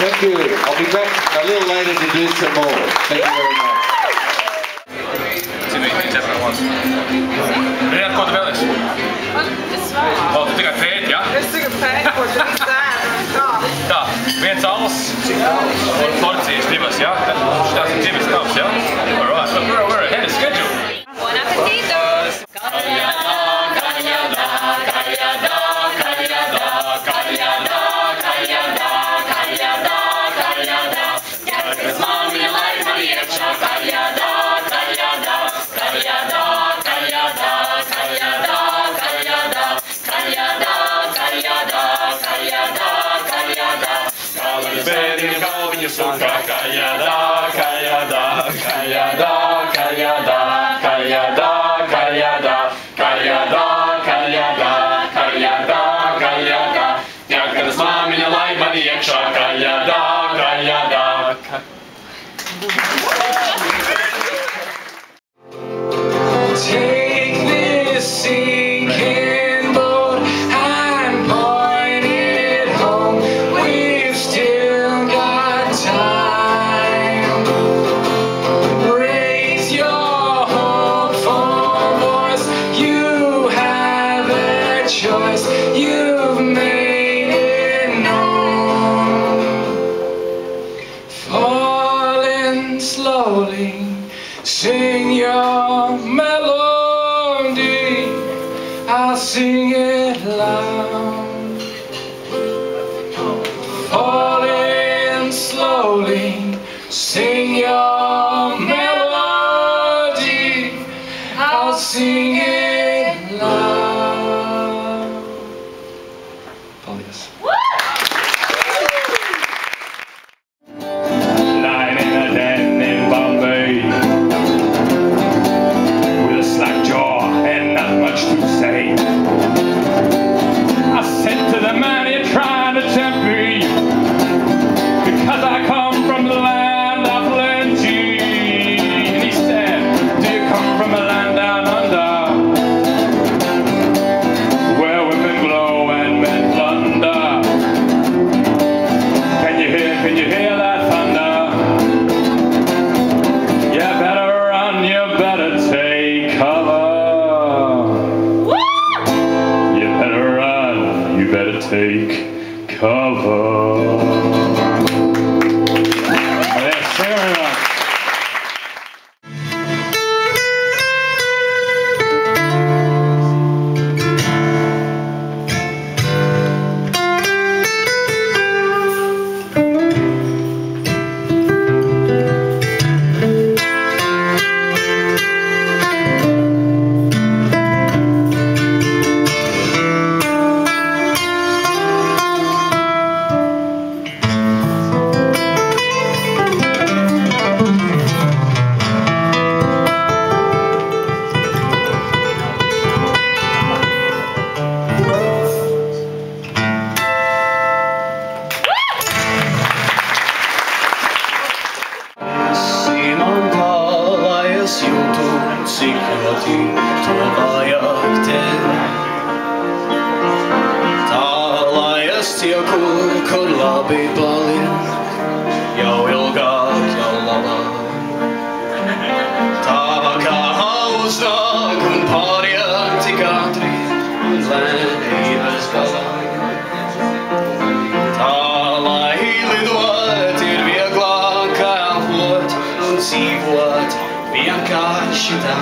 Thank you. I'll be back a little later to do some more. Thank you very much. Zināt, ko tu vēl esi? Es vēl. O, tu tikai pēti, ja? Es tikai pēti, ko tu viss dēri. Tā, viens alus un porcijas divas, ja? Šitās ir divas tavs, ja? Alright, we're ahead of schedule. Bon appetito! Bēdiņa galviņa sukā, kaļadā, kaļadā, kaļadā, kaļadā, kaļadā, kaļadā, kaļadā, kaļadā, kaļadā, kaļadā. Ķekaras māmiņa lai man iekšā, kaļadā, kaļadā. Take this sinking boat and point it home. We've still got time. Raise your hopeful voice. You have a choice. You've made it known. Falling slowly. Sing your melody, I'll sing it loud. Falling slowly, sing your melody, I'll sing it loud. Paldies. Lying in a den in Bombay, slack jaw and not much to say. I said to the man, you're trying to tempt me, because I come from the land of plenty. And he said, do you come from a land down under, where women glow and men plunder? Can you hear that thunder? You better run, you better take cover. You better run, you better take cover. Yes, very much. Kur labi paliek, jau ilgāk, jau labāk. Tā kā uznāk un pāriet tik ātri un lēnības galā. Tā lai lidot ir vieglāk elpot un dzīvot vienkārši tā.